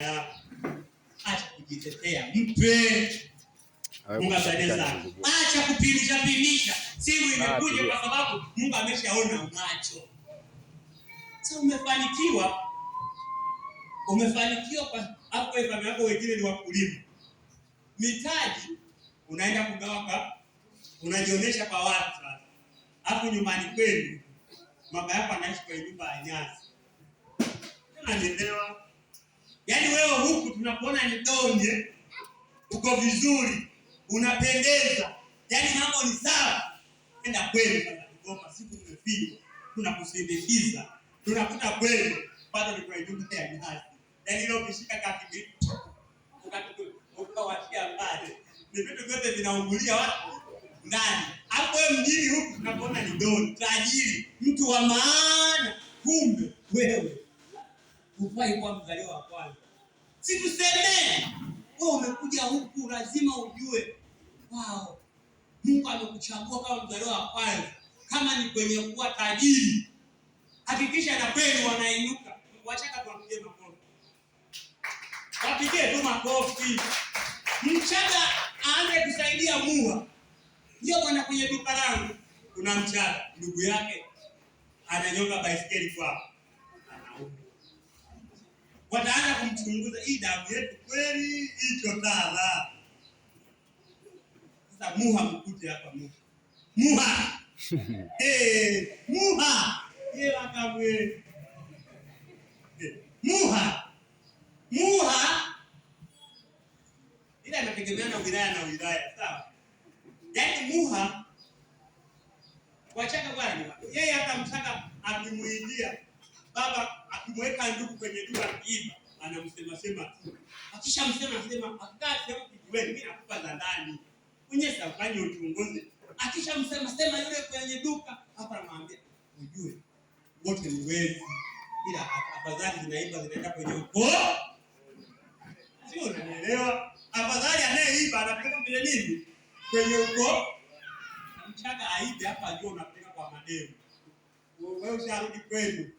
Acha kujitetea, mpe. Mungu asaidie sana. Acha kupimisha. Simu imekuja kwa sababu Mungu ameshaona macho. Sasa umefanikiwa kwa hapo familia yako, wengine ni wakulima. Mitaji unaenda kugawa kwa, unajionyesha kwa watu sasa. Hapo nyumbani kwenu baba yako anaishi kwa nyumba ya nyasi. Unaelewa? Yaani wewe huku tunakuona ni donge, uko vizuri, unapendeza. Yaani mambo ni sawa. Enda kweli sasa Kigoma, siku tumefika. Tunakusindikiza. Tunakuta kweli bado ni kwa nyumba ya nyasi. Yaani leo ukishika kaki ukawashia mbali. Ni vitu vyote vinaungulia watu ndani. Hapo wewe mjini huku tunakuona ni donge, tajiri, mtu wa maana. Kumbe wewe hufai kuwa mzaliwa wa kwanza. Sikusemee. Wewe umekuja huku lazima ujue. Wow. Mungu amekuchagua kama mzaliwa wa kwanza. Kama ni kwenye kuwa tajiri, hakikisha na kweli wanainuka. Wachaka tuwapigie makofi. Wapigie tu makofi. Mchaga aanze kusaidia Muha. Ndio bwana, kwenye duka langu kuna Mchaga, ndugu yake ananyonga baisikeli kwao. Wataanza kumchunguza, hii damu yetu kweli hicho tala. Sasa Muha mkute hapa Muha. Muha. Muha. Wakamwe. Muha. Ila inategemeana wilaya na wilaya, sawa? Yaani Muha Wachaka bwana, yeye hata Mchaga akimuidia baba, akimweka ndugu kwenye duka kiiba, anamsema. Akishamsema akakaa sema kijiweni, mimi nakupa za ndani. Unyesa afanye uchunguzi. Akishamsema yule kwenye duka, hapa anamwambia, "Ujue wote ni wezi. Ila afadhali zinaiba zinaenda kwenye ukoo." Sio, unanielewa? Afadhali anayeiba anapeleka kwenye nini? Kwenye ukoo. Mchaga aibe hapa ndio unapeleka kwa mademu. Wewe usharudi kwenu.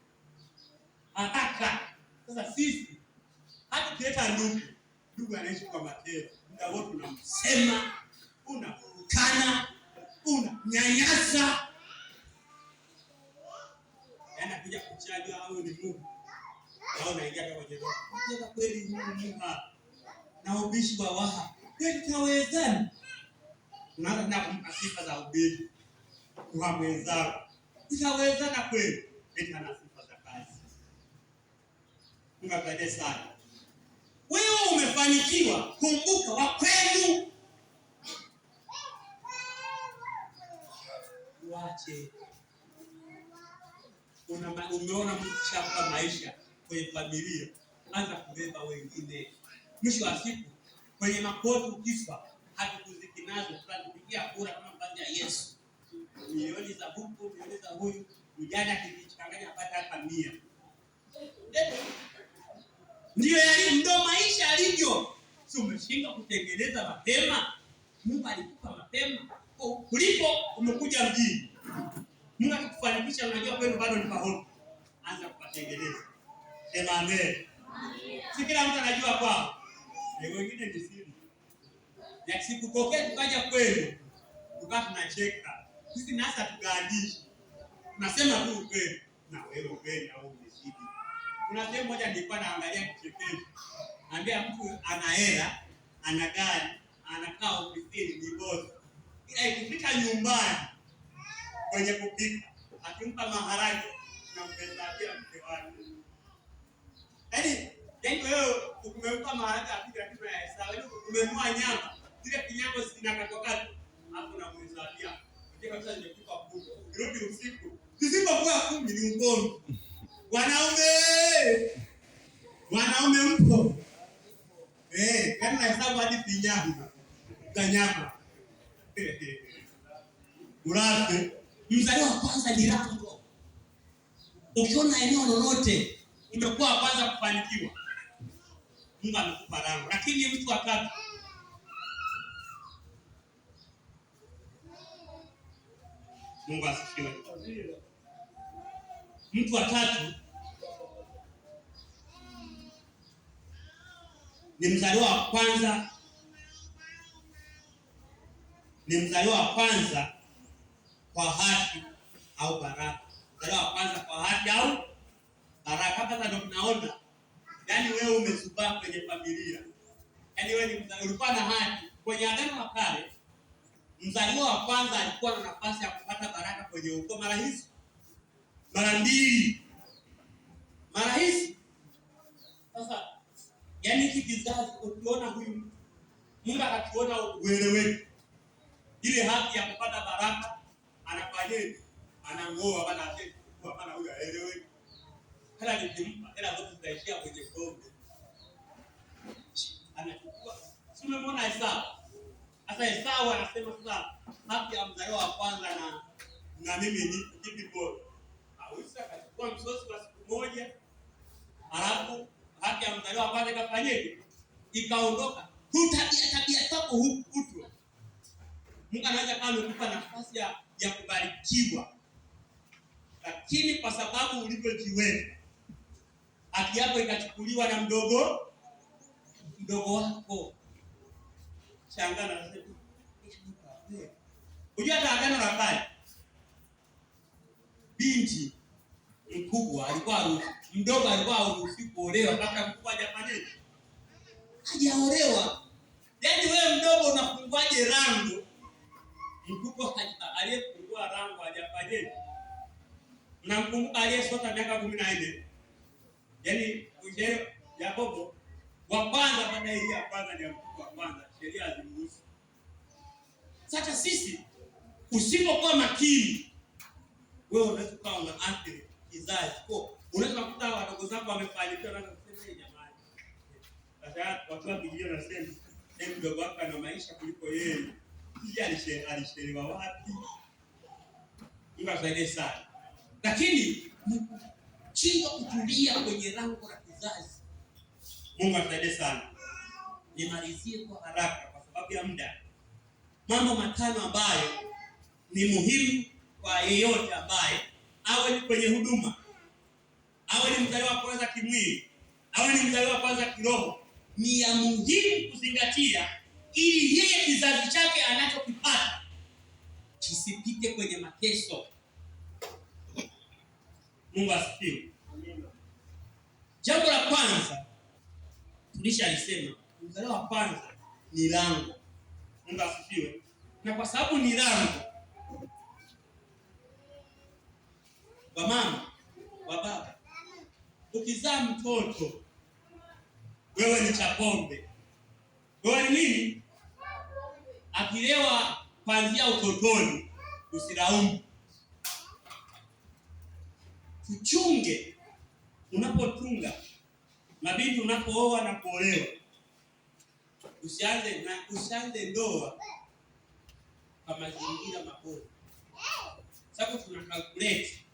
Ataka. Sasa sisi hata kileta ndugu anaishi kwa matendo. Muda wote unamsema, unakana, unanyanyasa. Yaani akija kuchajwa au ni Mungu. Au naingia kama kwenye roho. Unataka kweli Mungu na ubishi wa waha. Kweli tawezani? Unaanza na kumpa sifa za ubishi. Kwa mwenzako. Itawezana kweli? Eti ana sifa za kazi. Mungu akusaidie sana. Wewe umefanikiwa, kumbuka wa kwenu. Wache. Umeona mchapa maisha kwenye familia, anza kubeba wengine. Mwisho wa siku kwenye makoti ukifa, hatukuziki nazo, tutakupigia kura kama mpango ya Yesu. Milioni za huku, milioni za huyu, ujana kijichanganya apata hata 100. Ndio maisha alivyo. Si umeshinda kutengeneza mapema? Mungu alikupa mapema kuliko umekuja mjini. Mungu akikufanikisha, unajua kwenu bado ni pahoro. Anza kupatengeneza. Sema amen. Si kila mtu anajua kwao. Na wengine ni siri. Ya sikupokea tukaja kwenu. Tukaa tunacheka. Sisi nasa tugaandishi. Tunasema tu kweli. Na wewe kweli au umezidi. Kuna sehemu moja nilikuwa naangalia kichekesho. Naambia mtu ana hela, ana gari, anakaa ofisini, ni boss. Ila ikifika nyumbani kwenye kupika, akimpa maharage na mpesapia mke wake. Yaani wewe ukimpa maharage apika kitu ya hesabu, umenunua nyama, zile kinyago zinakatoka hapo na mwenzapia. Ndio kabisa nimekupa kubwa. Rudi usiku. Zisipokuwa 10 ni ugomvi. Wanaume mpo. Kama hesabu hadi pinyama. Kanyama. Urafe. Mzaliwa wa kwanza ni rango. Ukiona eneo lolote umekuwa wa kwanza kufanikiwa, Mungu amekupa rango. Lakini mtu wa tatu, Mungu asifiwe. Mtu wa tatu ni mzaliwa wa kwanza, kwa haki au baraka. Mzaliwa wa kwanza kwa haki au baraka. Hapa ndio tunaona yaani wewe umezubaa kwenye familia. Yaani wewe ni mzaliwa, ulikuwa na haki. Kwenye Agano la Kale mzaliwa wa kwanza alikuwa na nafasi ya kupata baraka kwenye ukoo mara hizi mara mbili. Sasa yaani hiki kizazi ukiona huyu Mungu akatuona ueleweke. Ile haki ya kupata baraka anafanyaje? Anangoa bana ate kwa maana huyu aeleweke. Hata nikimpa hela zote zitaishia kwenye pombe. Anachukua. Si umemwona Esau? Sasa Esau anasema sasa haki ya mzaliwa wa kwanza na mimi ni kipi bora? Hawezi akachukua msosi wa siku moja. Alafu haki ya mzaliwa wa kwanza ikafanyaje? Ikaondoka. Tabia zako hukutwa. Mungu anaweza kama amekupa nafasi ya kubarikiwa. Lakini kwa sababu ulivyojiweka, haki yako ikachukuliwa na mdogo wako. Shangaa na sasa. Unajua hata Agano la Kale binti mkubwa alikuwa mdogo alikuwa haruhusi kuolewa mpaka mkubwa hajaolewa. Yaani wewe mdogo unafunguaje rango? Mkubwa aliyefungua rango hajafanyaje? Mnamkumbuka aliyesota miaka 14? Yaani ujeo Yakobo wa kwanza baada ya kwanza ni mkubwa wa kwanza, sheria haziruhusu. Sasa sisi usipokuwa makini wewe unaweza kuwa unaathiri kizazi. Unaweza kukuta wadogo zako wamefanikiwa na kusema jamani. Sasa watu wa kijiji wanasema mdogo wako ana maisha kuliko yeye. Yeye alishelewa wapi? Ingawaje sana. Lakini chinga kutulia kwenye lango la kizazi. Mungu atusaidie sana. Nimalizie kwa haraka kwa sababu ya muda. Mambo matano ambayo ni muhimu kwa yeyote ambaye awe ni kwenye huduma, awe ni mzaliwa wa kwanza kimwili, awe ni mzaliwa wa kwanza kiroho, ni ya muhimu kuzingatia ili yeye kizazi chake anachokipata kisipite kwenye mateso. Mungu asifiwe. Jambo la kwanza tulishalisema, mzaliwa wa kwanza ni lango. Mungu asifiwe. Na kwa sababu ni lango, wa mama, wa baba, ukizaa mtoto wewe ni chapombe. Wewe ni nini? Akilewa kuanzia utotoni usilaumu. Tuchunge unapotunga. Mabinti unapooa na kuolewa. Usianze ndoa kwa mazingira mabaya. Sababu tuna calculate.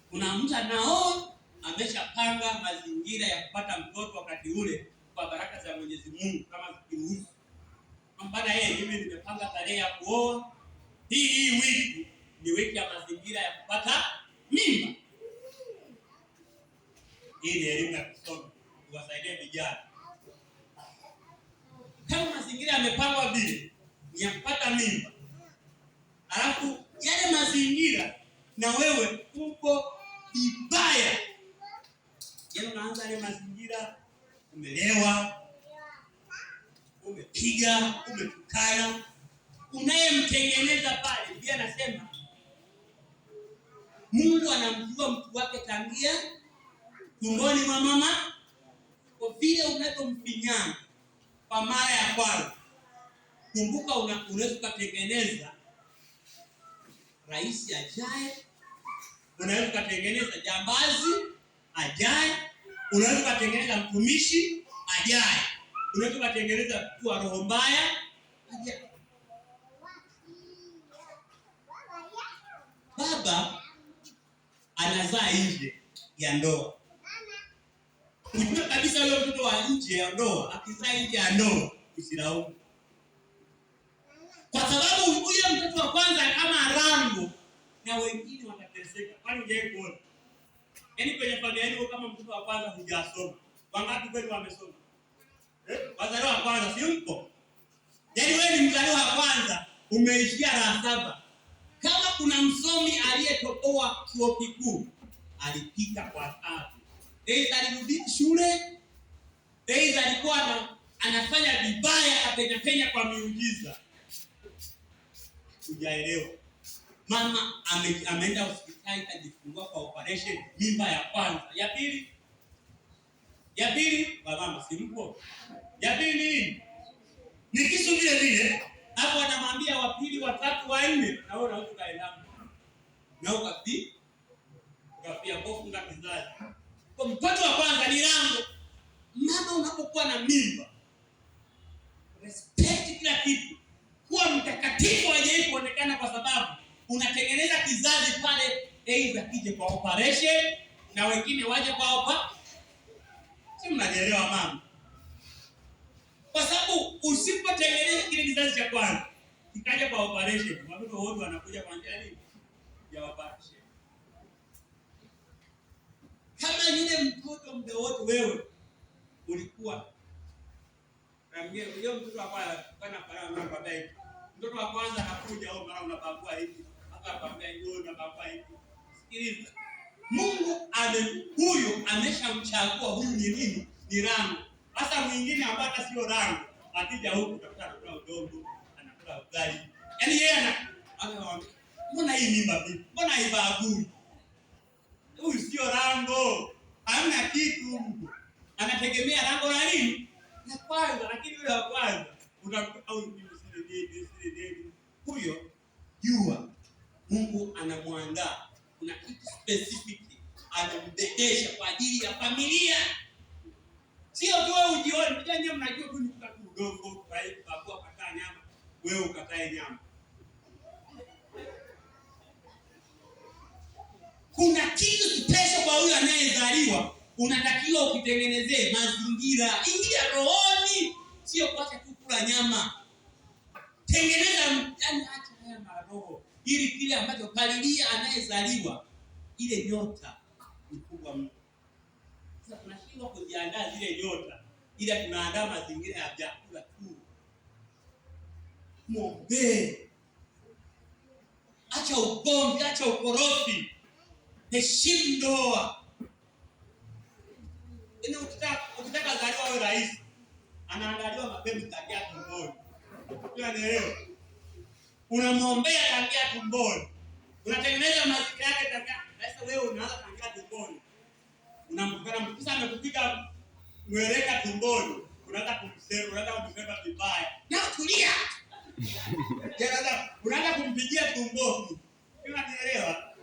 Kuna mtu anao ameshapanga mazingira ya kupata mtoto wakati ule kwa baraka za Mwenyezi Mungu kama zikiruhusu. Mbona mimi nimepanga tarehe ya kuoa. Hii wiki ni wiki ya mazingira ya kupata mimba. Hii ni elimu ya kusoma kuwasaidia vijana. Kama mazingira yamepangwa vile ni ya kupata mimba, alafu yale mazingira na wewe uko vibaya, yaani unaanza yale mazingira, umelewa, umepiga, umetukana, unayemtengeneza pale. Pia anasema Mungu anamjua mtu wake tangia tumboni mwa mama. Kwa vile unavyomfinyana kwa mara ya kwanza, kumbuka unaweza kutengeneza rais ajaye, unaweza kutengeneza jambazi ajaye, unaweza kutengeneza mtumishi ajaye, unaweza kutengeneza mtu wa roho mbaya ajaye. Baba anazaa nje ya ndoa. Unajua kabisa yule mtoto wa nje ya ndoa, akizaa nje ya ndoa, usilaumu. Kwa sababu huyo mtoto wa kwanza kama rango na wengine watateseka. Kwani unjaye kuona? Yaani kwenye familia yako kama mtoto wa kwanza hujasoma. Wangapi kweli wamesoma? Wazaliwa wa kwanza si mpo? Yaani wewe ni mzaliwa wa kwanza, umeishia la 7. Kama kuna msomi aliyetoboa chuo kikuu, alipita kwa tatu. Aidha alirudi shule, aidha alikuwa anafanya vibaya, apenya kwa miujiza. Hujaelewa. Mama ameenda hospitali kujifungua kwa operation, mimba ya kwanza. Ya pili mama simpo. Ya pili ni kisu vile vile. Hapo anamwambia wa pili, wa tatu, wa nne, na wewe unaweza kaenda. Na ukapia kufunga kizazi. Kwa mtoto wa kwanza ni lango. Mama unapokuwa na mimba, respect kila kitu. Kuwa mtakatifu haijai kuonekana kwa sababu unatengeneza kizazi pale, aidha kije kwa operation na wengine waje kwa si mnaelewa mama? Kwa sababu usipotengeneza kile kizazi cha kwanza kikaja kwa operation, watoto wote wanakuja kwa njia nini? Ya operation. Kama yule mtoto muda wote wewe ulikuwa ramgeni, leo mtoto wa kwanza kana para na baadaye. Mtoto wa kwanza hakuja au mara unapakua hivi. Hapa kwambia hiyo unapakua hivi. Sikiliza. Mungu huyu ameshamchagua huyu ni nini? Ni rango. Hata mwingine ambaye sio rango, akija huku utakuta anakula udongo, anakula ugali. Yaani yeye anawaambia, mbona hii mimba vipi? Mbona hii bagui? Huyu sio rango. Hamna kitu. Anategemea rango la nini? Na kwanza, lakini yule wa kwanza utakuta au ni huyo jua Mungu anamwandaa. Kuna kitu specific anamdedesha kwa ajili ya familia. Sio tu wewe ujione, mjanja mnajua tu ni kukata udongo, kwa kata nyama, wewe ukatae nyama. Kuna kitu special kwa huyu anayezaliwa, unatakiwa ukitengenezee mazingira. Ingia rohoni, sio kuacha tu kula nyama. Tengeneza yani acha haya maroho ili kile ambacho palilia anayezaliwa ile nyota ni kubwa mno. Sasa tunashindwa kujiandaa zile nyota, ila tunaandaa mazingira ya vyakula tu. Muombe. Acha ugomvi, acha ukorofi. Heshimu ndoa. Ukitaka zaliwa wewe rais, anaandaliwa mapema tangia tumboni. Unaelewa? Unamwombea tangia tumboni. Unatengeneza mazingira yake tangia. Sasa wewe unaanza tangia tumboni. Unamtukana mtu amekupiga mweleka tumboni. Unaanza kumsema vibaya. Na tulia. Unaanza kumpigia tumboni. Unaelewa?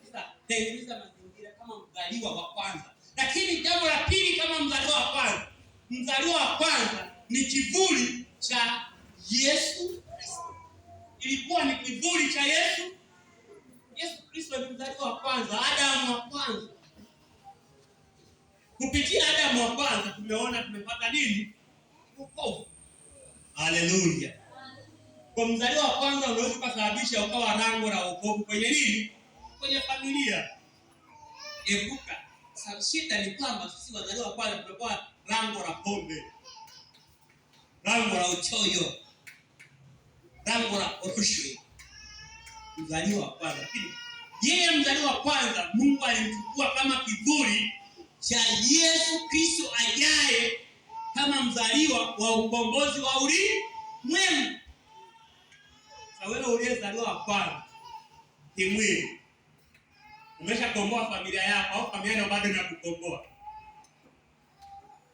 Sasa tengeneza mazingira kama mzaliwa wa kwanza. Lakini jambo la pili, kama mzaliwa wa kwanza. Mzaliwa wa kwanza ni kivuli cha Yesu Kristo. Ilikuwa ni kivuli cha Yesu. Yesu Kristo ni mzaliwa wa kwanza, Adamu wa kwanza. Kupitia Adamu wa kwanza tumeona tumepata nini? Wokovu. Haleluya. Kwa mzaliwa wa kwanza unaweza kusababisha ukawa lango la wokovu kwenye nini? Kwenye familia. Epuka. Shida ni kwamba sisi wazaliwa wa kwanza tumekuwa lango la pombe, lango la uchoyo, lango la rushwa. Mzaliwa wa kwanza. Lakini yeye mzaliwa wa kwanza Mungu alimchukua kama kivuli cha Yesu Kristo ajaye kama mzaliwa wa ukombozi wa ulimwengu. Sasa wewe uliyezaliwa wa kwanza kimwili, umeshakomboa familia yako au familia yako bado inakukomboa?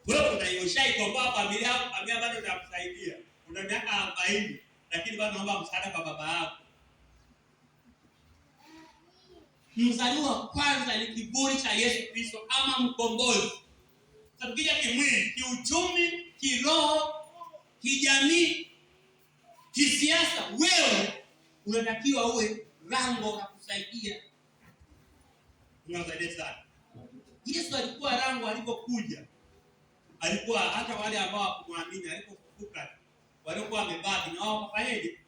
Wewe unaikomboa familia yako, familia bado inakusaidia. Una miaka 40 lakini bado naomba msaada kwa baba yako. Mzaliwa wa kwanza ni kivuli cha Yesu Kristo kama mkombozi. Tukija kimwili, kiuchumi, kiroho, kijamii, kisiasa, wewe unatakiwa uwe lango la kusaidia. Unasaidia sana. Yesu alikuwa lango alipokuja. Alikuwa hata wale ambao hawakuamini alipofufuka, walikuwa wamebaki na wao wafanyaje?